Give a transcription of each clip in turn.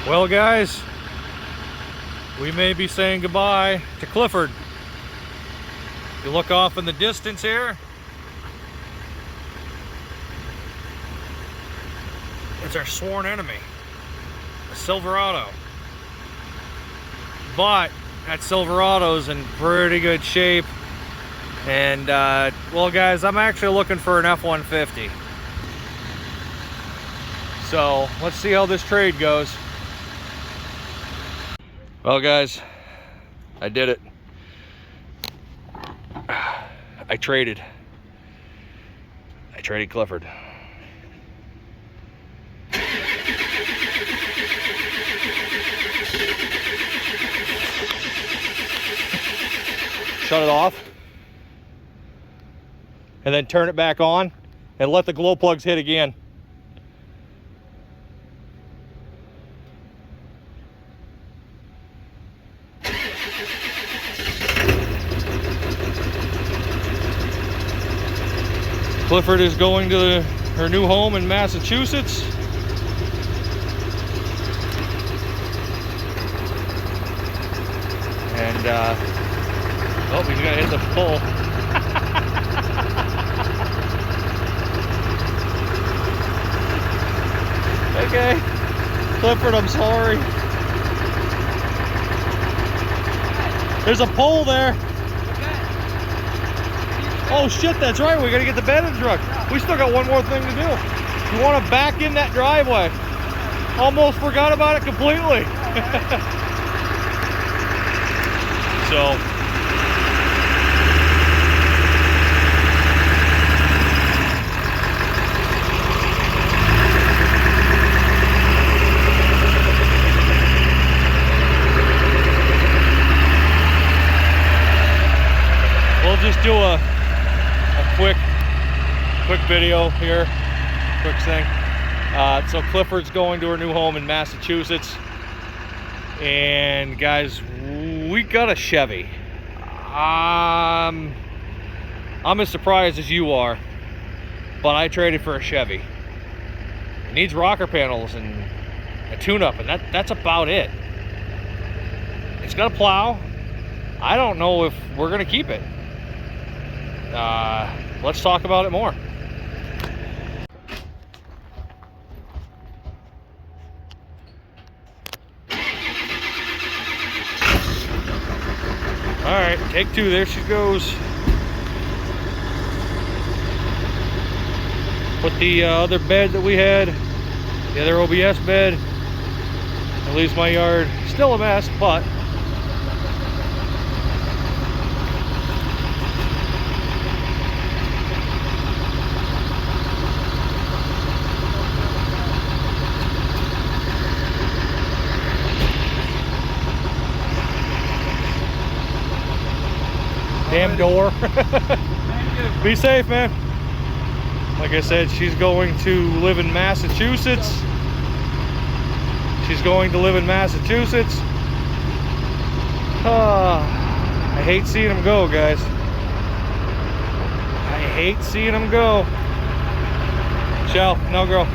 Well, guys, we may be saying goodbye to Clifford. You look off in the distance here. It's our sworn enemy, a Silverado. But that Silverado's in pretty good shape. And, well, guys, I'm actually looking for an F-150. So, let's see how this trade goes. Well, guys, I did it. I traded Clifford. Shut it off. And then turn it back on and let the glow plugs hit again. Clifford is going to her new home in Massachusetts. And, oh, he's gonna hit the pole. Okay, Clifford, I'm sorry. There's a pole there. Oh shit, that's right, we gotta get the bed in the truck. We still got one more thing to do. You wanna back in that driveway. Almost forgot about it completely. So, we'll just do a quick video here, quick thing. So Clifford's going to her new home in Massachusetts, and guys, we got a Chevy. I'm as surprised as you are, but I traded for a Chevy. It needs rocker panels and a tune-up, and that's about it. It's got a plow. I don't know if we're gonna keep it. Let's talk about it more. All right, take two. There she goes. Put the other bed that we had, the other OBS bed. At least my yard still a mess, but damn door. Be safe, man. Like I said, she's going to live in Massachusetts. She's going to live in Massachusetts. I hate seeing them go, guys. I hate seeing them go. Shell, no girl.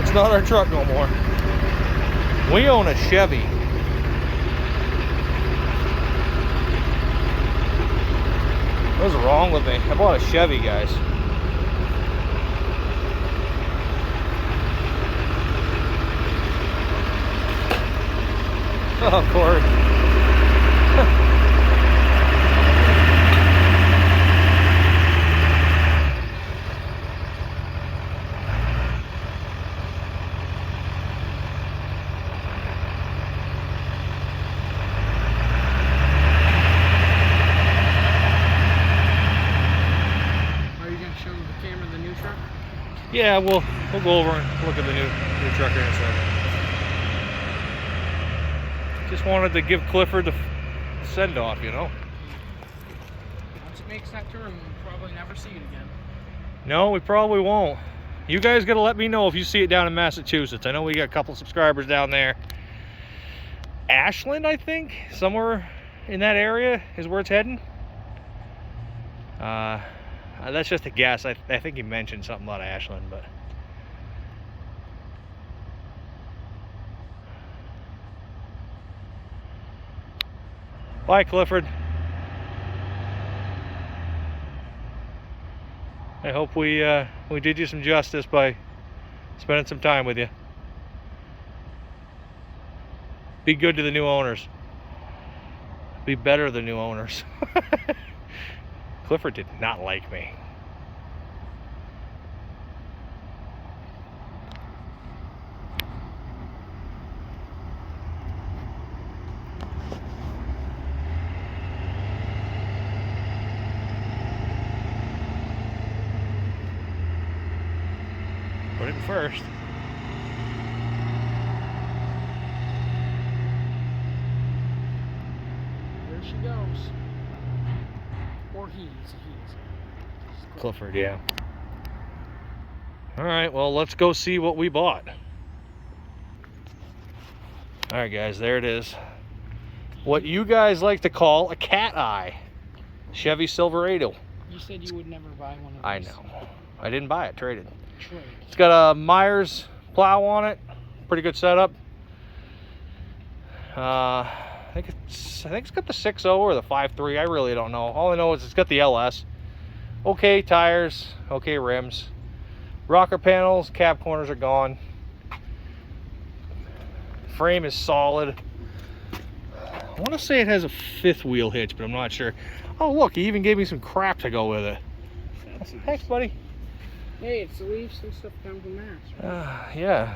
It's not our truck no more. We own a Chevy. What's wrong with me? I bought a Chevy, guys. Oh, Corey. Yeah, we'll go over and look at the new truck here in a second. Just wanted to give Clifford the send-off, you know. Once it makes that turn, we'll probably never see it again. No, we probably won't. You guys gotta let me know if you see it down in Massachusetts. I know we got a couple subscribers down there. Ashland, I think, somewhere in that area is where it's heading. That's just a guess. I think he mentioned something about Ashland, but Bye, Clifford. I hope we did you some justice by spending some time with you. Be good to the new owners. Be better to the new owners. Clifford did not like me. Put it in first. There she goes. Or he's. Clifford, yeah. All right, well, let's go see what we bought. All right, guys, there it is. What you guys like to call a cat eye. Chevy Silverado. You said you would never buy one of these. I know. I didn't buy it, traded. Trade. It's got a Myers plow on it. Pretty good setup. I think it's got the 6.0 or the 5.3. I really don't know. All I know is it's got the LS. Okay tires, okay rims. Rocker panels, cab corners are gone. Frame is solid. I want to say it has a 5th wheel hitch, but I'm not sure. Oh look, he even gave me some crap to go with it. Thanks, buddy. Hey, it's the leaves and stuff down from Mass. Right? Yeah.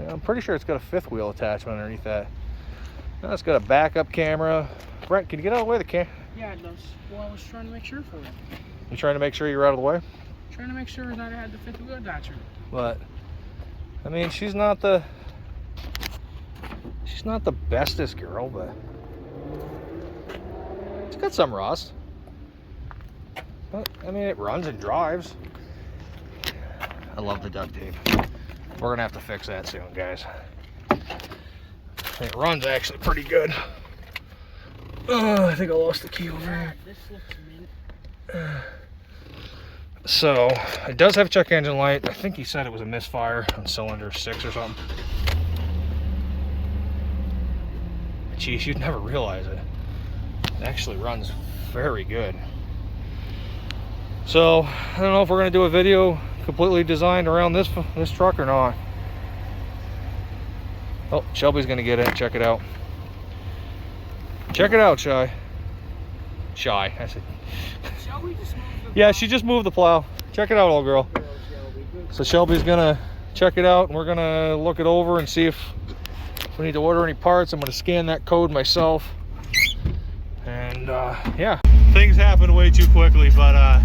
I'm pretty sure it's got a 5th wheel attachment underneath that. Now it's got a backup camera. Brent, can you get out of the way of the camera? Yeah, it does. Well, I was trying to make sure for it. You trying to make sure you're out of the way? Trying to make sure that I had the 5th wheel attachment. But I mean, she's not the bestest girl, but it's got some rust. But I mean, it runs and drives. I love the duct tape. We're gonna have to fix that soon, guys. It runs actually pretty good. Oh, I think I lost the key over here. This looks mint. So it does have check engine light. I think he said it was a misfire on cylinder 6 or something. Geez, you'd never realize it. It actually runs very good. So I don't know if we're gonna do a video completely designed around this truck or not. Oh, Shelby's gonna get it. Check it out. Check it out, Shy. Shy, I said. Shelby just moved the Yeah, she just moved the plow. Check it out, old girl. So Shelby's gonna check it out, and we're gonna look it over and see if we need to order any parts. I'm gonna scan that code myself. And yeah, things happened way too quickly, but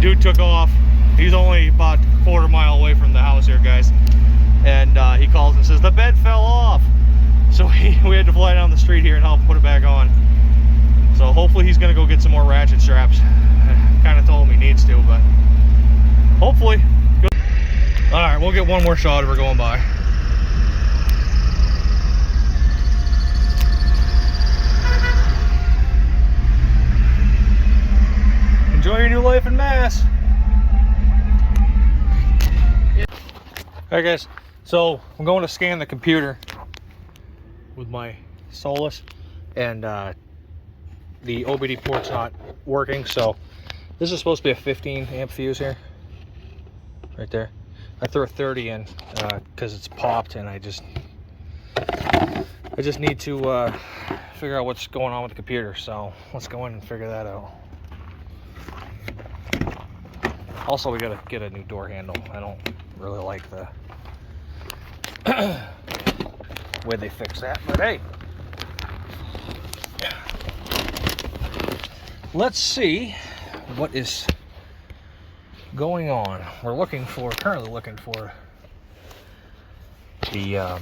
dude took off. He's only about a quarter-mile away from the house here, guys. And he calls and says the bed fell off. So we had to fly down the street here and help put it back on. So hopefully he's gonna go get some more ratchet straps. I kind of told him he needs to, but hopefully. Good. All right, we'll get one more shot of her going by. Enjoy your new life in Mass. Alright guys, so I'm going to scan the computer with my Solus, and the OBD port's not working, so this is supposed to be a 15 amp fuse here, right there. I threw a 30 in because it's popped, and I just need to figure out what's going on with the computer, so let's go in and figure that out. Also, we gotta get a new door handle. I don't really like the way they fix that, but hey, let's see what is going on. We're currently looking for the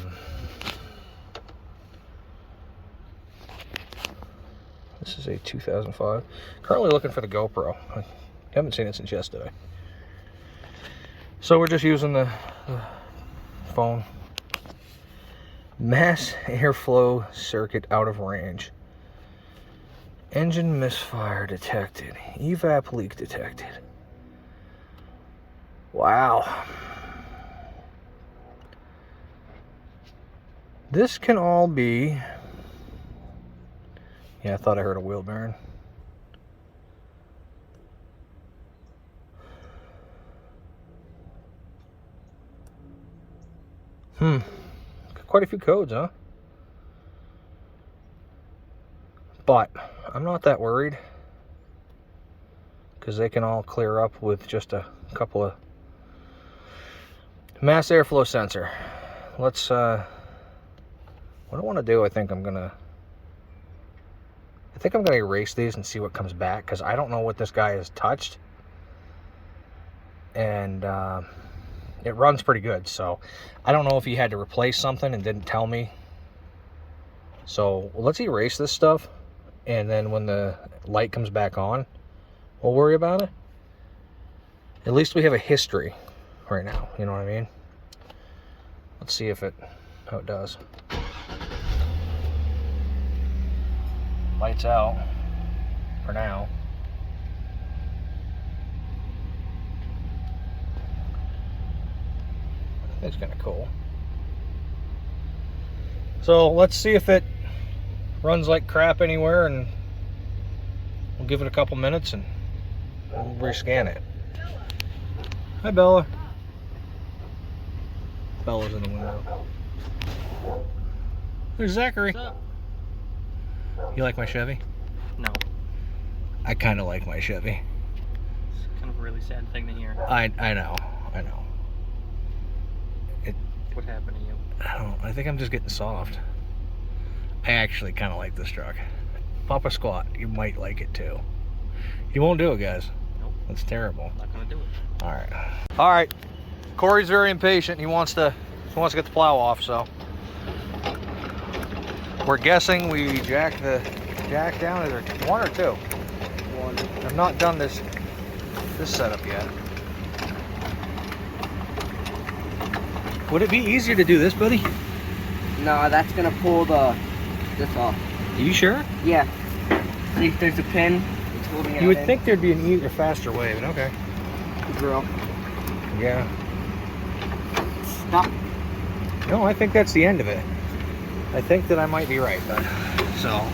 this is a 2005. Currently looking for the GoPro. I haven't seen it since yesterday. So we're just using the phone. Mass airflow circuit out of range. Engine misfire detected. Evap leak detected. Wow. This can all be Yeah, I thought I heard a wheel bearing. Quite a few codes, huh? But I'm not that worried, because they can all clear up with just a couple of mass airflow sensor. Let's what I want to do, I think I'm gonna erase these and see what comes back, because I don't know what this guy has touched, and it runs pretty good. So I don't know if he had to replace something and didn't tell me. So let's erase this stuff, and then when the light comes back on, we'll worry about it. At least we have a history right now, you know what I mean? Let's see how it does. Lights out for now. That's kind of cool. So let's see if it runs like crap anywhere, and we'll give it a couple minutes and we'll rescan it. Hi, Bella. Bella's in the window. There's Zachary. What's up? You like my Chevy? No. I kind of like my Chevy. It's kind of a really sad thing to hear. I know. What happened to you? I think I'm just getting soft. I actually kind of like this truck. Papa Squat, you might like it too. You won't do it, guys. Nope. That's terrible. Not gonna do it. All right. Corey's very impatient. He wants to get the plow off, so we're guessing we jack down. Is there one or two? One. I've not done this setup yet. Would it be easier to do this, buddy? No, that's gonna pull this off. Are you sure? Yeah. See if there's a pin. It's holding it You would in. think there'd be an easier, faster way, but okay. Drill. Yeah. Stop. No, I think that's the end of it. I think that I might be right, but so.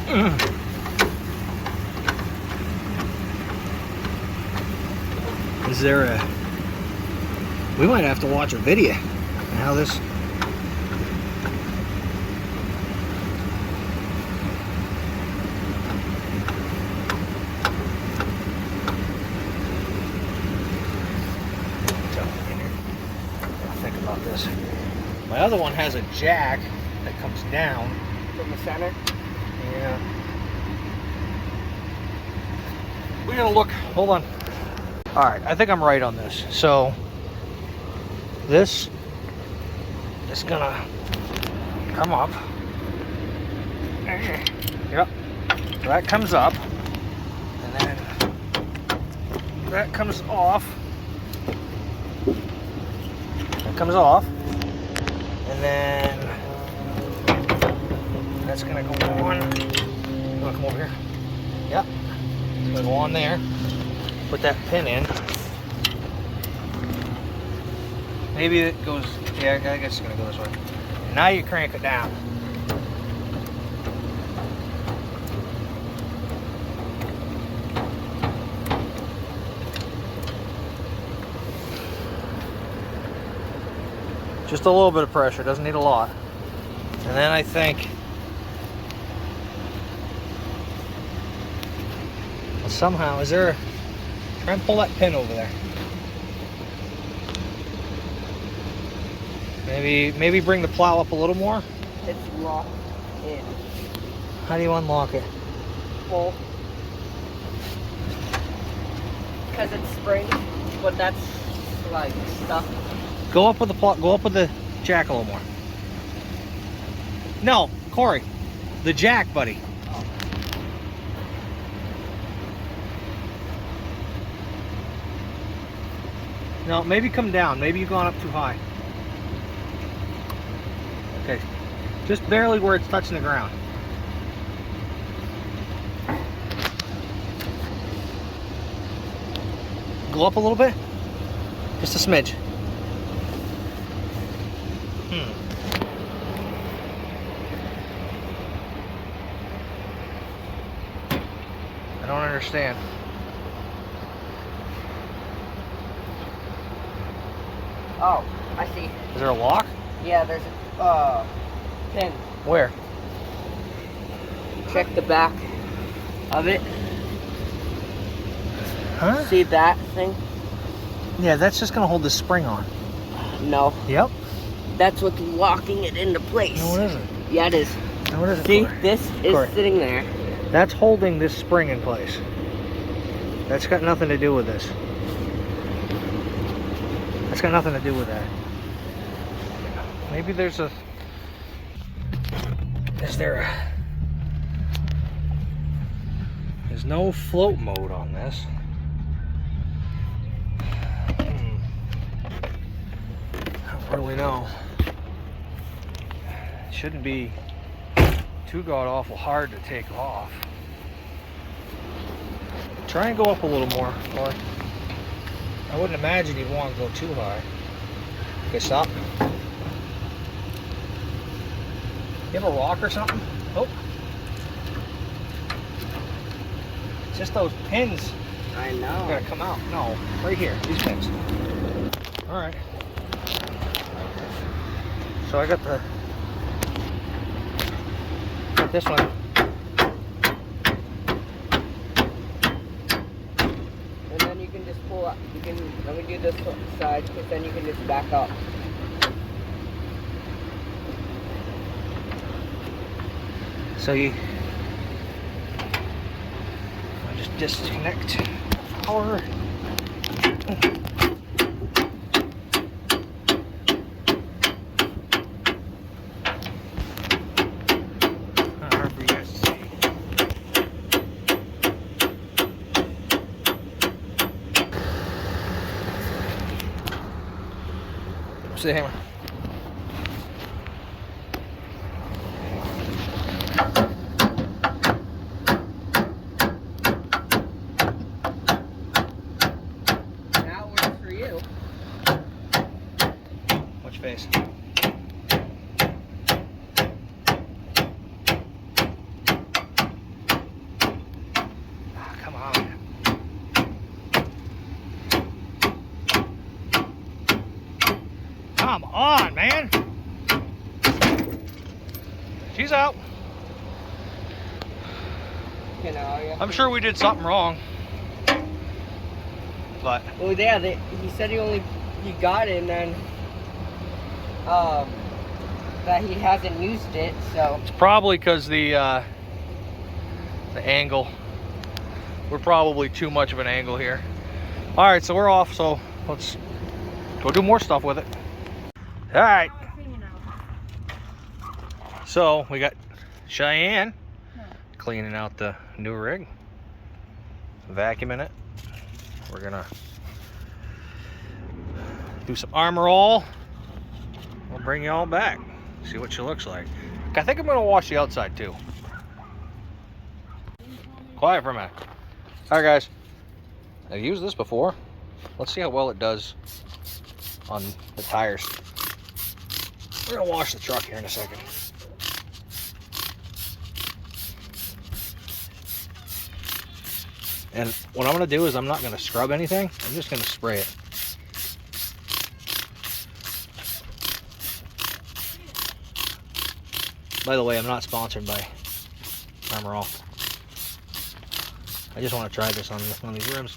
Is there a? We might have to watch a video. How this. Think about this. My other one has a jack that comes down From the center. Yeah. We're gonna look. Hold on. All right, I think I'm right on this. So this is gonna come up. Yep. That comes up, and then that comes off. That comes off, and then that's gonna go on. You wanna come over here? Yep. It's gonna go on there. Put that pin in. Maybe it goes. Yeah, I guess it's gonna go this way. Now you crank it down. Just a little bit of pressure, doesn't need a lot. And then I think somehow, is there try and pull that pin over there. Maybe bring the plow up a little more. It's locked in. How do you unlock it? Pull. Because it's spring, but that's like stuck. Go up with the jack a little more. No, Corey, the jack, buddy. Oh. No, maybe come down. Maybe you've gone up too high. Okay, just barely where it's touching the ground. Go up a little bit. Just a smidge. understand. Oh, I see. Is there a lock? Yeah, there's a pin. Where? Check the back of it. Huh? See that thing? Yeah, that's just gonna hold the spring on. No. Yep. That's what's locking it into place. No, it isn't. Yeah, it is. No, what is it? See, for? this is Corey. sitting there. That's holding this spring in place. That's got nothing to do with this. That's got nothing to do with that. Maybe there's a... Is there a... There's no float mode on this. I don't really know. It shouldn't be too god-awful hard to take off. Try and go up a little more, Corey. I wouldn't imagine you'd want to go too high. Okay, stop. You have a rock or something? Oh. It's just those pins I know. are gonna come out. No, right here, these pins. All right. So I got this one. And then you can just pull up. You can, let me do this side, because then you can just back up. So I just disconnect power. Hard for you guys to see. See the hammer. That works for you. Which face? Ah, come on. Come on, man. She's out. You know, you I'm sure we did something wrong. But well, yeah, he said he got it, and then that he hasn't used it, so. it's probably because the angle. We're probably too much of an angle here. All right, so we're off. So let's go do more stuff with it. All right. So we got Cheyenne cleaning out the new rig, vacuuming it. We're gonna do some armor all. We'll bring you all back, see what she looks like. I think I'm gonna wash the outside too. Quiet for a minute. All right, guys. I've used this before. Let's see how well it does on the tires. We're gonna wash the truck here in a second. And what I'm gonna do is I'm not gonna scrub anything. I'm just gonna spray it. By the way, I'm not sponsored by Armor All. I just want to try this on one of these rims.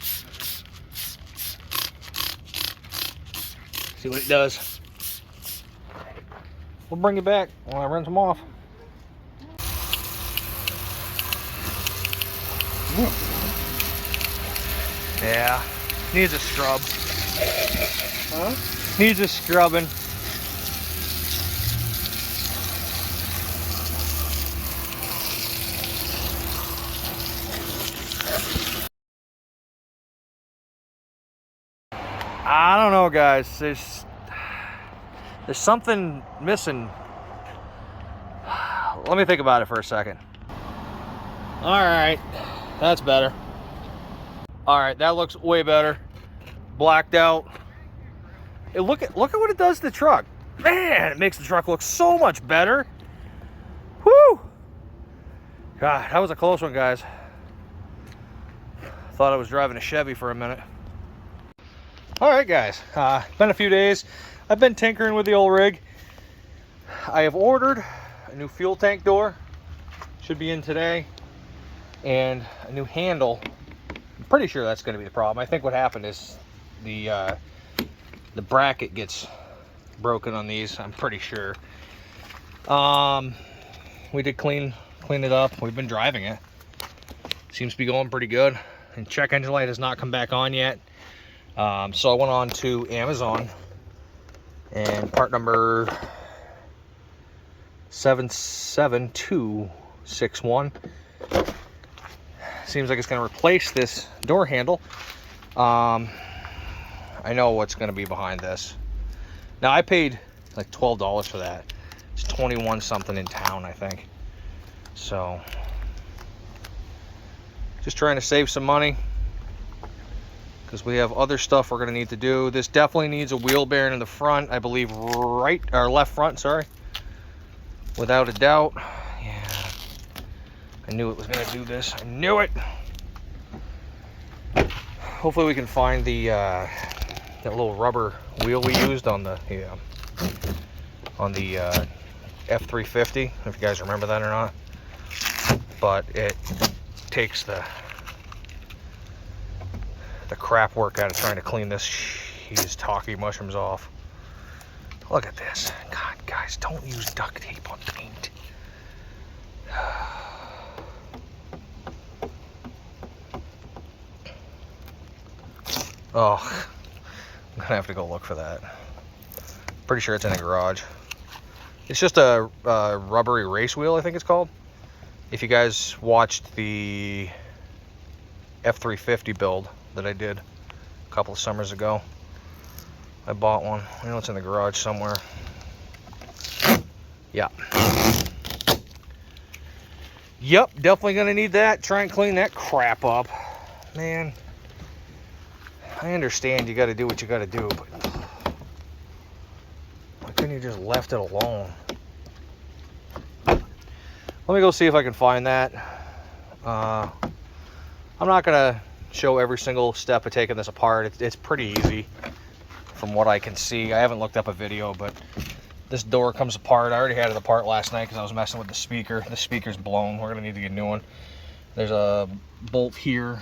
See what it does. We'll bring you back when I rinse them off. Yeah, needs a scrub. Huh? Needs a scrubbing. I don't know, guys. There's something missing. Let me think about it for a second. All right, that's better. All right, that looks way better. Blacked out. Hey, look at what it does to the truck. Man, it makes the truck look so much better. Whew. God, that was a close one, guys. Thought I was driving a Chevy for a minute. All right, guys. Been a few days. I've been tinkering with the old rig. I have ordered a new fuel tank door. Should be in today. And a new handle. I'm pretty sure that's going to be the problem. I think what happened is the bracket gets broken on these. I'm pretty sure. We did clean it up. We've been driving it. Seems to be going pretty good. And check engine light has not come back on yet. So I went on to Amazon, and part number 77261 seems like it's going to replace this door handle. I know what's going to be behind this. Now I paid like $12 for that. It's 21 something in town, I think. So just trying to save some money, because we have other stuff we're going to need to do. This definitely needs a wheel bearing in the front, I believe, right or left front, sorry, without a doubt. Yeah, I knew it was going to do this. I knew it. Hopefully we can find the that little rubber wheel we used on the F350, if you guys remember that or not. But it takes the crap work out of trying to clean this these talky mushrooms off. Look at this. God, guys, don't use duct tape on paint. Oh, I'm gonna have to go look for that. Pretty sure it's in the garage. It's just a rubbery race wheel, I think it's called. If you guys watched the F350 build that I did a couple of summers ago, I bought one. I know it's in the garage somewhere. Yeah. Yep, definitely gonna need that. Try and clean that crap up. Man, I understand you gotta do what you gotta do, but why couldn't you just left it alone? Let me go see if I can find that. I'm not gonna show every single step of taking this apart. It's pretty easy from what I can see. I haven't looked up a video, but this door comes apart. I already had it apart last night because I was messing with the speaker. The speaker's blown. We're gonna need to get a new one. There's a bolt here,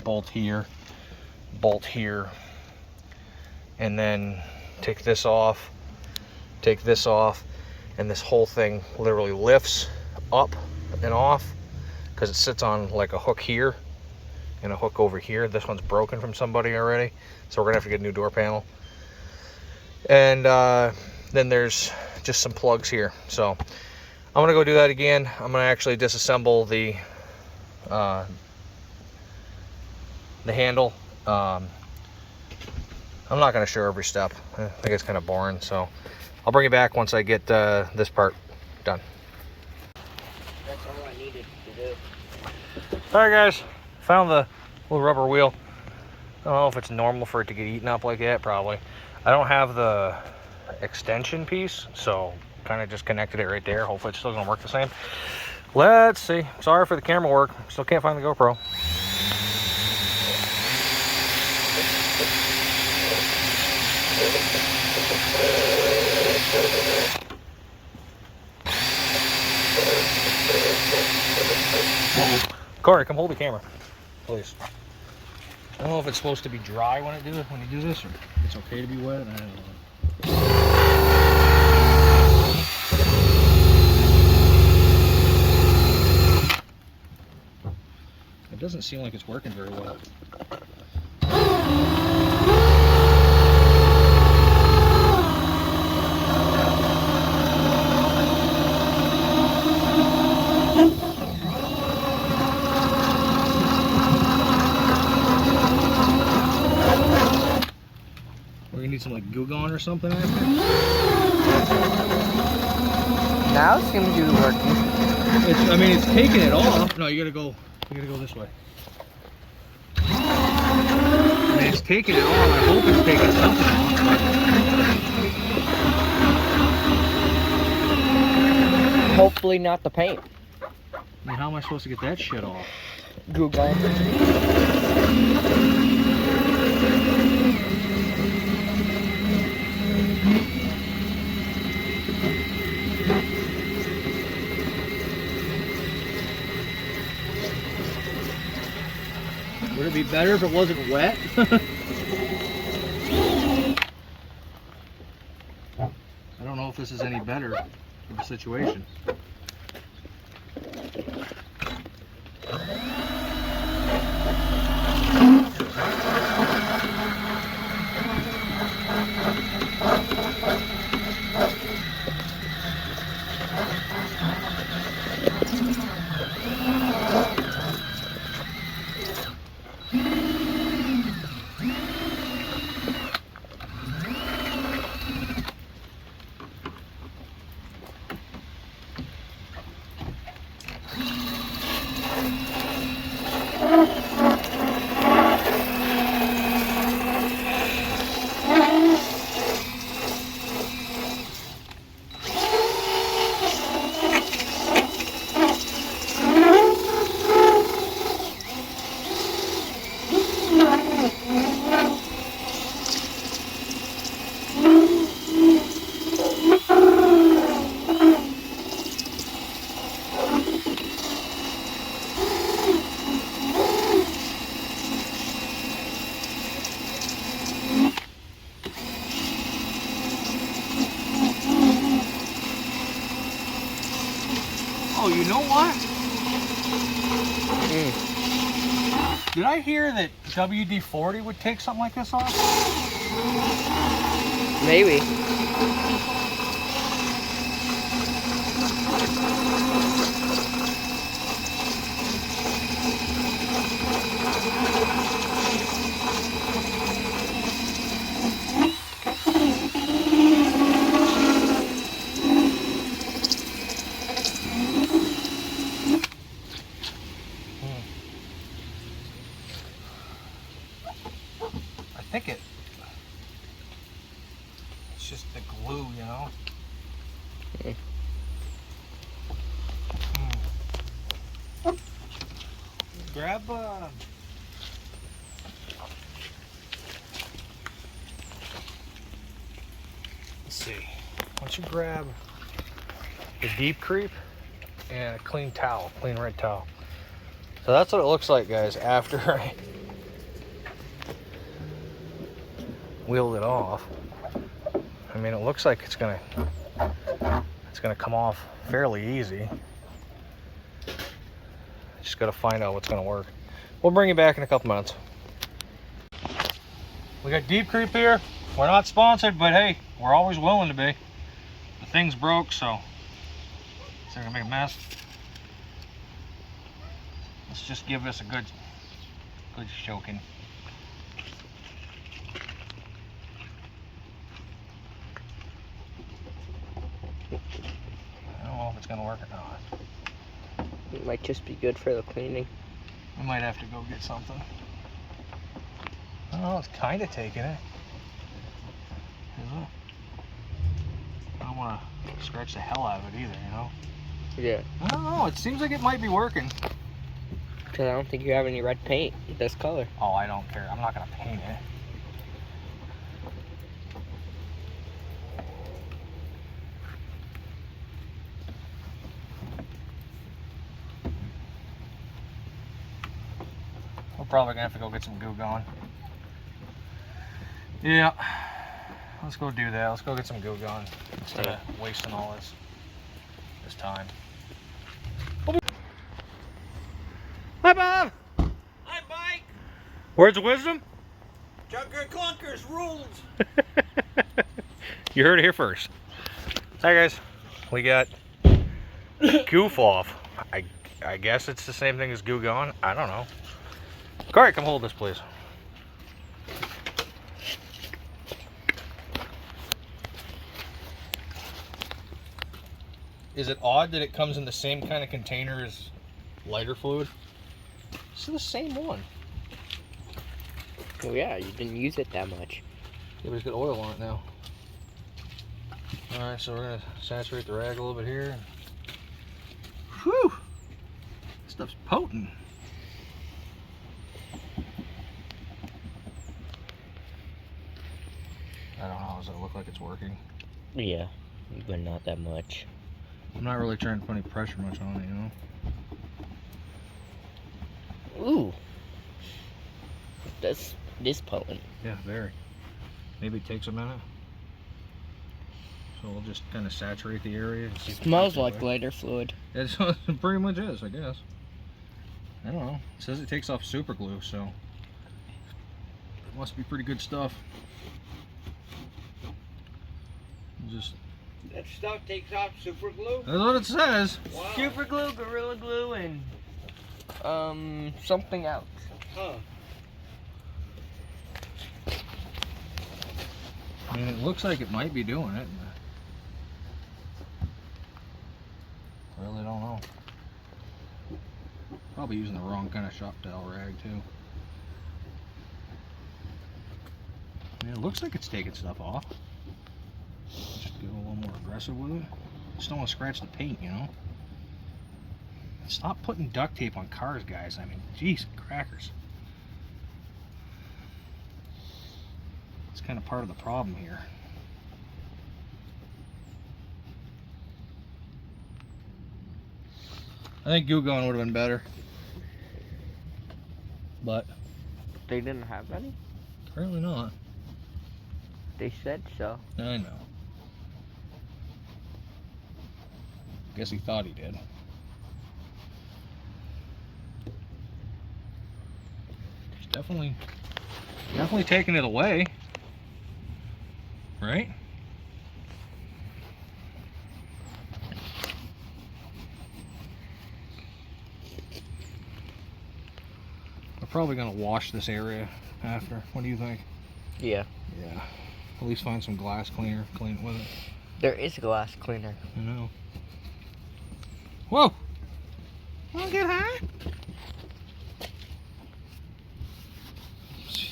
bolt here, bolt here, and then take this off, and this whole thing literally lifts up and off because it sits on like a hook here and a hook over here. This one's broken from somebody already, so we're gonna have to get a new door panel. And then there's just some plugs here, so I'm gonna go do that again. I'm gonna actually disassemble the handle. I'm not gonna show every step. I think it's kind of boring, so I'll bring it back once I get this part done. That's all I needed to do. Alright guys, found the little rubber wheel. I don't know if it's normal for it to get eaten up like that, probably. I don't have the extension piece, so kind of just connected it right there. Hopefully it's still gonna work the same. Let's see. Sorry for the camera work. Still can't find the GoPro. Corey, come hold the camera, please. I don't know if it's supposed to be dry when you do this, or it's okay to be wet. I don't know. It doesn't seem like it's working very well. We need some like Goo Gone or something after. Now it seems to be working. I mean, it's taking it off. No, you gotta go this way. I mean, it's taking it off. I hope it's taking something off. Hopefully not the paint. I mean, how am I supposed to get that shit off? Goo gone. Would it be better if it wasn't wet? I don't know if this is any better for the situation. Oh, you know what? Did I hear that WD-40 would take something like this off? Maybe. I think it's just the glue, you know? Grab let's see. Why don't you grab the deep creep and a clean towel, clean red towel. So that's what it looks like, guys, after I wheeled it off. I mean, it looks like it's gonna come off fairly easy. Just gotta find out what's gonna work. We'll bring you back in a couple minutes. We got Deep Creep here. We're not sponsored, but hey, we're always willing to be. The thing's broke, so it's gonna make a mess. Let's just give this a good choking. I don't know if it's gonna work or not. It might just be good for the cleaning. We might have to go get something. I don't know, it's kind of taking it. Is it? I don't want to scratch the hell out of it either, you know? Yeah. I don't know, it seems like it might be working. Because I don't think you have any red paint this color. Oh, I don't care. I'm not going to paint it. We're probably going to have to go get some goo going. Yeah. Let's go do that. Let's go get some goo going instead of wasting all this time. Hi, Bob. Hi, Mike. Words of wisdom? Junker Clunkers rules. You heard it here first. Hi, guys. We got goof off. I guess it's the same thing as goo gone. I don't know. Corey, come hold this, please. Is it odd that it comes in the same kind of container as lighter fluid? It's the same one. Oh yeah, you didn't use it that much. Yeah, but it's got oil on it now. Alright, so we're going to saturate the rag a little bit here. Whew! This stuff's potent. does it look like it's working? Yeah, but not that much. I'm not really trying to put any pressure much on it, you know? Ooh. This potent. Yeah, very. Maybe it takes a minute. So we'll just kind of saturate the area. And see if it Smells takes like away. lighter fluid. It pretty much is, I guess. I don't know. It says it takes off super glue, so it must be pretty good stuff. Just That stuff takes off super glue? that's what it says. Wow. Super glue, gorilla glue, and something else. Huh. I mean, it looks like it might be doing it. I really don't know. Probably using the wrong kind of shop towel rag too. I mean, it looks like it's taking stuff off. Just get a little more aggressive with it. Just don't want to scratch the paint, you know. Stop putting duct tape on cars, guys. I mean, jeez, crackers. It's kind of part of the problem here. I think glue gun would have been better, but They didn't have any? apparently not. They said so. I know. Guess he thought he did. He's definitely taking it away, right? We're probably gonna wash this area after. What do you think? Yeah. Yeah. At least find some glass cleaner, clean it with it. There is glass cleaner. I know. Whoa! Wanna get high?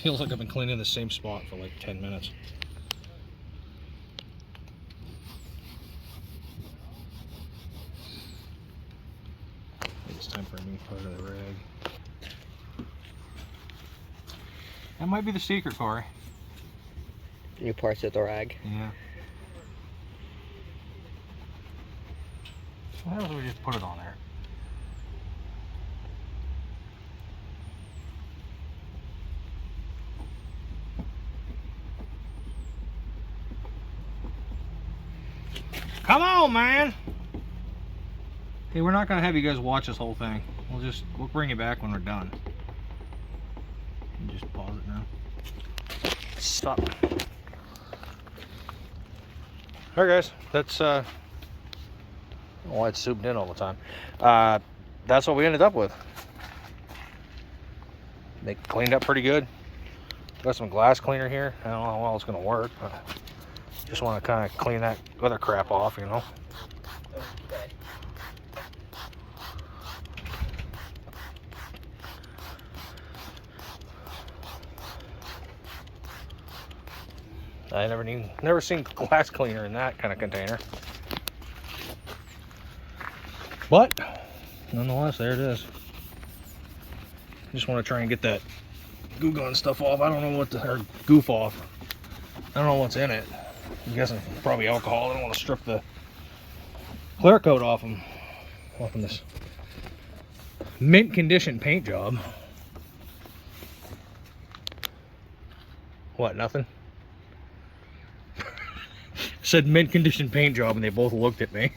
Feels like I've been cleaning the same spot for like 10 minutes. I think it's time for a new part of the rag. That might be the secret, Corey. New parts of the rag. Yeah. Why don't we just put it on there? Come on, man! Hey, we're not gonna have you guys watch this whole thing. We'll bring you back when we're done. You just pause it now. Stop. Alright guys, that's I don't know why it's souped in all the time. That's what we ended up with. They cleaned up pretty good. Got some glass cleaner here. I don't know how well it's gonna work, but just want to kind of clean that other crap off, you know. I never seen glass cleaner in that kind of container. But nonetheless, there it is. Just want to try and get that goo gun stuff off. I don't know what or goof off. I don't know what's in it. I'm guessing probably alcohol. I don't want to strip the clear coat off them. Off in this mint condition paint job. What? Nothing. Said mint condition paint job, and they both looked at me.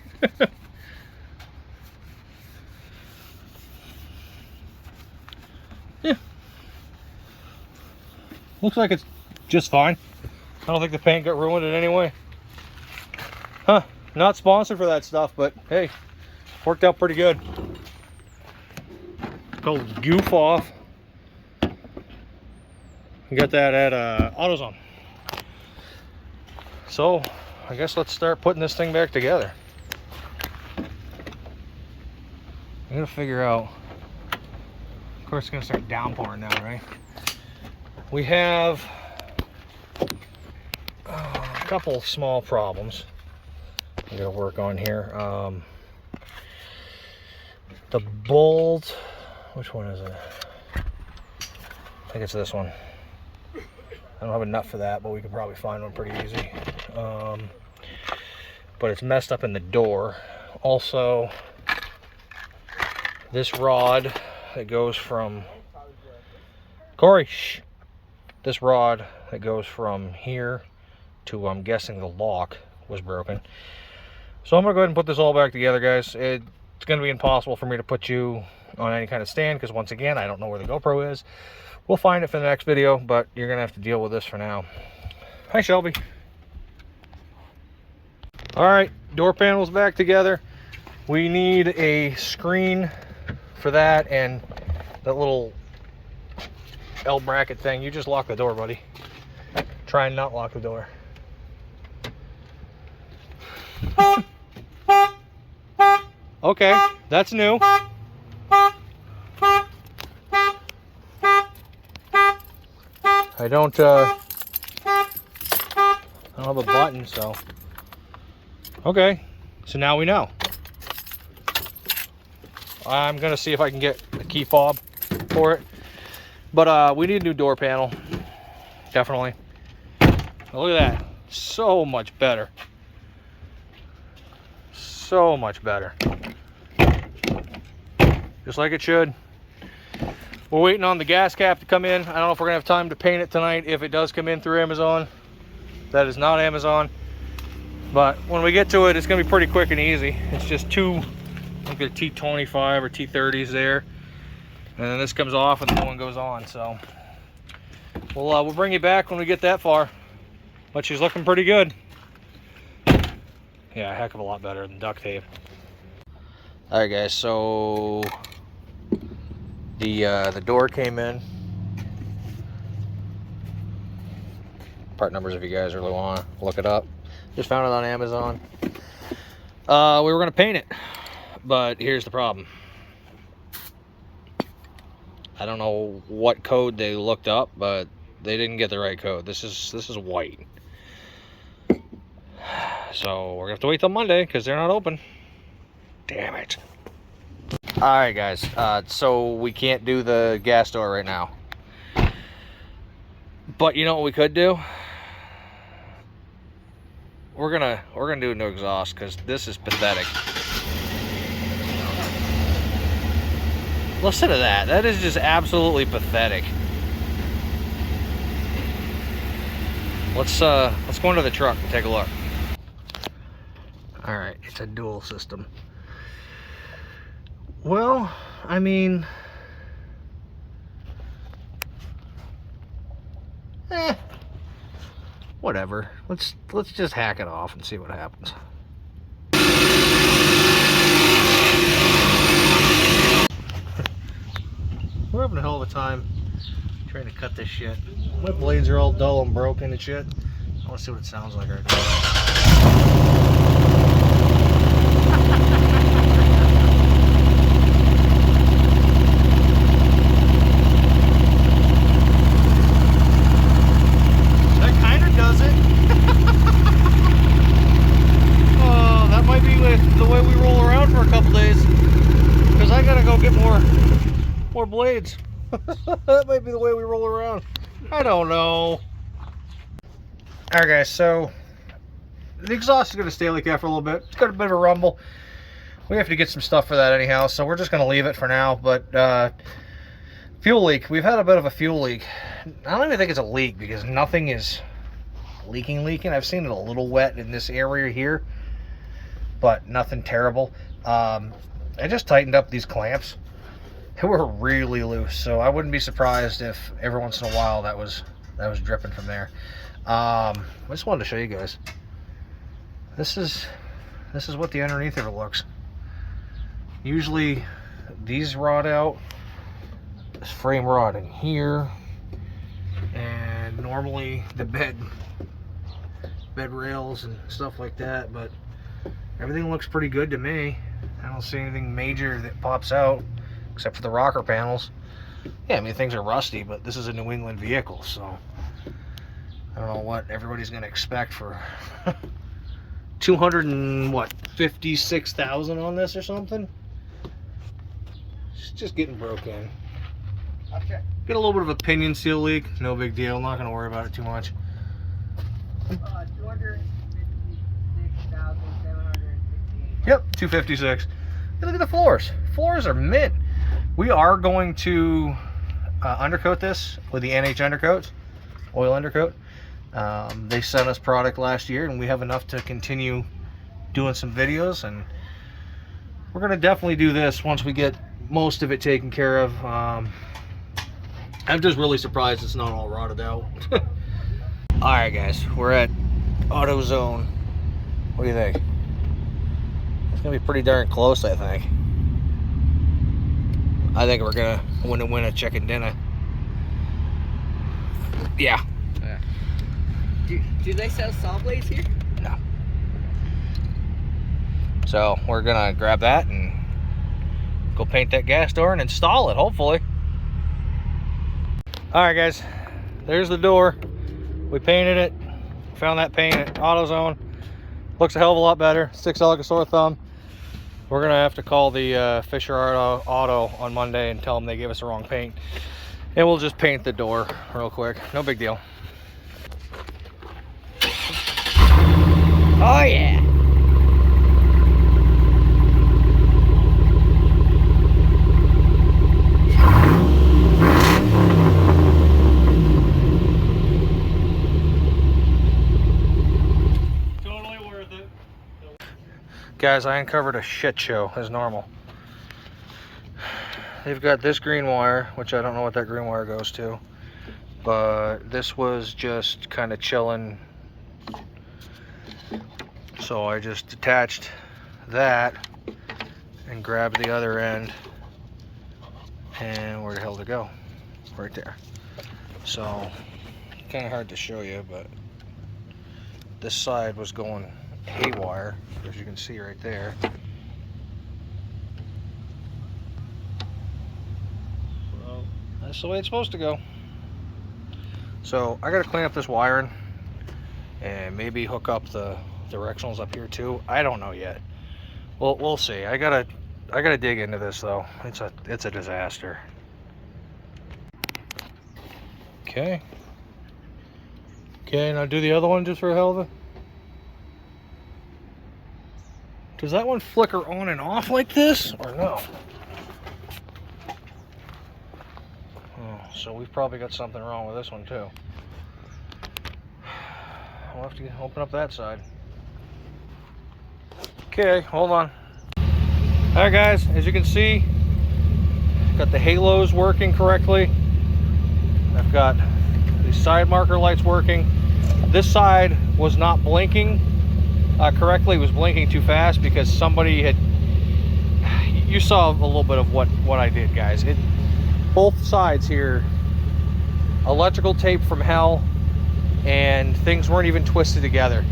Yeah. Looks like it's just fine. I don't think the paint got ruined in any way. Huh. Not sponsored for that stuff, but hey, worked out pretty good. Called Goof Off. You got that at AutoZone. So, I guess let's start putting this thing back together. I'm gonna figure out. Of course, it's gonna start downpouring now, right? We have a couple small problems I'm gonna work on here. The bolt, which one is it? I think it's this one. don't have a nut for that, but we can probably find one pretty easy. But it's messed up in the door. Also, this rod that goes from Corey, shh. This rod that goes from here to, I'm guessing, the lock was broken. So I'm gonna go ahead and put this all back together, guys. It's gonna be impossible for me to put you on any kind of stand because, once again, I don't know where the GoPro is. We'll find it for the next video, but you're gonna have to deal with this for now. Hi, Shelby. All right, door panels back together. We need a screen for that and that little L bracket thing. You just lock the door, buddy. Try and not lock the door. Okay, that's new. I don't have a button, so. Okay, so now we know. I'm gonna see if I can get a key fob for it. But we need a new door panel, definitely. Look at that, so much better. So much better. Just like it should. We're waiting on the gas cap to come in. I don't know if we're gonna have time to paint it tonight if it does come in through Amazon. That is not Amazon. But when we get to it, it's gonna be pretty quick and easy. It's just two, I think they're T25 or T30s there. And then this comes off and the new one goes on. So we'll bring you back when we get that far. But she's looking pretty good. Yeah, a heck of a lot better than duct tape. All right, guys, so the door came in. Part numbers if you guys really want to look it up. Just found it on Amazon. We were gonna paint it, but here's the problem. I don't know what code they looked up, but they didn't get the right code. This is white. So we're gonna have to wait till Monday because they're not open. Damn it. All right, guys. So we can't do the gas door right now. But you know what we could do? We're gonna do a new exhaust because this is pathetic. Listen to that. That is just absolutely pathetic. Let's go into the truck and take a look. All right, it's a dual system. Well, I mean, whatever. Let's just hack it off and see what happens. We're having a hell of a time trying to cut this shit. My blades are all dull and broken and shit. I want to see what it sounds like right now. More blades. That might be the way we roll around. I don't know. Alright, guys, so the exhaust is going to stay like that for a little bit. It's got a bit of a rumble. We have to get some stuff for that anyhow, so we're just going to leave it for now. But fuel leak. We've had a bit of a fuel leak. I don't even think it's a leak because nothing is leaking. I've seen it a little wet in this area here, but nothing terrible. I just tightened up these clamps. They were really loose, so I wouldn't be surprised if every once in a while that was dripping from there. I just wanted to show you guys. This is what the underneath of it looks. Usually these rot out. This frame rot in here, and normally the bed rails and stuff like that. But everything looks pretty good to me. I don't see anything major that pops out, except for the rocker panels. Yeah, I mean, things are rusty, but this is a New England vehicle, so I don't know what everybody's going to expect for 256,000 on this or something. It's just getting broke in. Okay. Get a little bit of a pinion seal leak. No big deal. Not going to worry about it too much. 256,768. Yep, 256. Hey, look at the floors. Floors are mint. We are going to undercoat this with the NH undercoats, oil undercoat. They sent us product last year, and we have enough to continue doing some videos, and we're going to definitely do this once we get most of it taken care of. I'm just really surprised it's not all rotted out. Alright guys, we're at AutoZone. What do you think? It's going to be pretty darn close, I think. I think we're going to win a chicken dinner. Yeah. Do they sell saw blades here? No. So we're going to grab that and go paint that gas door and install it, hopefully. Alright guys, there's the door. We painted it. Found that paint at AutoZone. Looks a hell of a lot better. Sticks out like a sore thumb. We're going to have to call the Fisher Auto on Monday and tell them they gave us the wrong paint. And we'll just paint the door real quick. No big deal. Oh yeah. Totally worth it. Guys, I uncovered a shit show as normal. They've got this green wire, which I don't know what that green wire goes to, but this was just kind of chilling. So I just detached that and grabbed the other end, and where the hell to go? Right there. So kind of hard to show you, but this side was going haywire, as you can see right there. Well, that's the way it's supposed to go. So I gotta clean up this wiring and maybe hook up the directionals up here too. I don't know yet. We'll see. I gotta dig into this though. It's a disaster. Okay, now do the other one just for the hell of it. Does that one flicker on and off like this or no? Oh, so we've probably got something wrong with this one too. We'll have to open up that side. Okay, hold on. Alright guys, as you can see, got the halos working correctly. I've got the side marker lights working. This side was not blinking correctly. It was blinking too fast because somebody had... You saw a little bit of what I did, guys. Both sides here, electrical tape from hell, and things weren't even twisted together.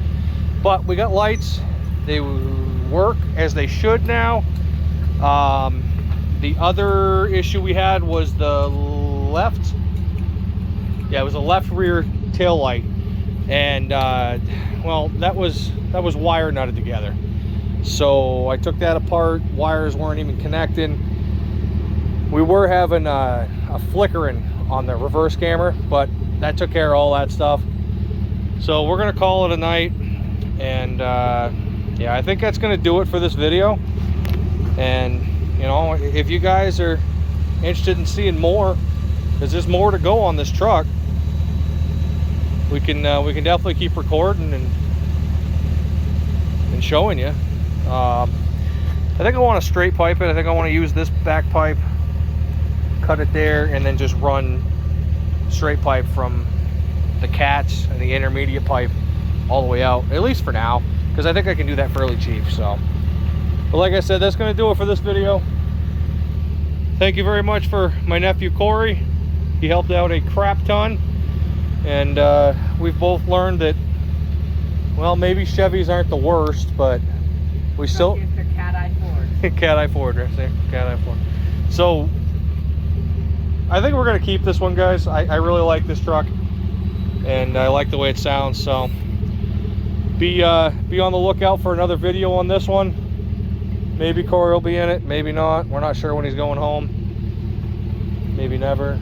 But we got lights. They work as they should now. The other issue we had was the left. Yeah, it was a left rear tail light, and well, that was wire nutted together. So I took that apart. Wires weren't even connecting. We were having a flickering on the reverse camera, but that took care of all that stuff. So we're gonna call it a night, and yeah, I think that's gonna do it for this video. And you know, if you guys are interested in seeing more, because there's more to go on this truck, we can definitely keep recording and showing you. I think I want to straight pipe it. I think I want to use this back pipe, cut it there, and then just run straight pipe from the cats and the intermediate pipe all the way out, at least for now, because I think I can do that fairly cheap. So, but like I said, that's going to do it for this video. Thank you very much for my nephew Corey. He helped out a crap ton, and we've both learned that, well, maybe Chevys aren't the worst, but we still... Cat-eye Ford. Cat-eye Ford, right there. Cat-eye Ford. So, I think we're going to keep this one, guys. I really like this truck, and I like the way it sounds. So, be on the lookout for another video on this one. Maybe Corey will be in it, maybe not. We're not sure when he's going home. Maybe never.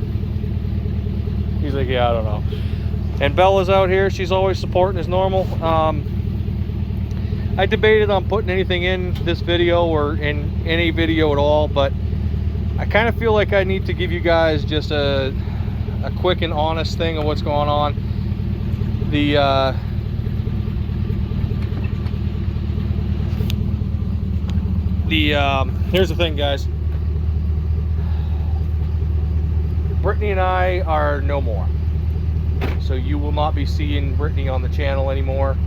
He's like, yeah, I don't know. And Bella's out here. She's always supporting as normal. I debated on putting anything in this video or in any video at all, but I kind of feel like I need to give you guys just a quick and honest thing of what's going on. Here's the thing, guys. Brittany and I are no more. So you will not be seeing Brittany on the channel anymore,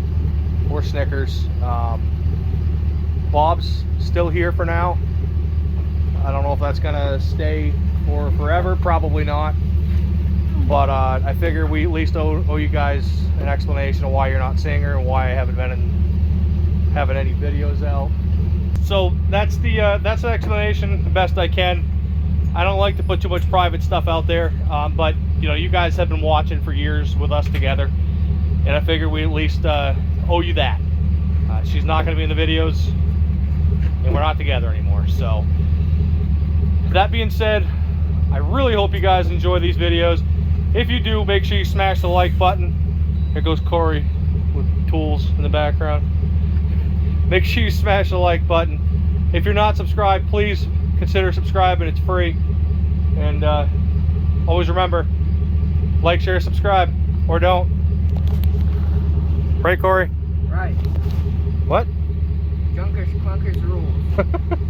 or Snickers. Bob's still here for now. I don't know if that's gonna stay for forever, probably not. But I figure we at least owe you guys an explanation of why you're not seeing her and why I haven't been having any videos out. So that's the explanation, the best I can. I don't like to put too much private stuff out there, but you know, you guys have been watching for years with us together, and I figure we at least owe you that. She's not going to be in the videos, and we're not together anymore. So that being said, I really hope you guys enjoy these videos. If you do, make sure you smash the like button. Here goes Corey with tools in the background. Make sure you smash the like button. If you're not subscribed, please consider subscribing. It's free. And always remember, like, share, subscribe, or don't. Right, Corey? Right. What? Junkers, clunkers rules.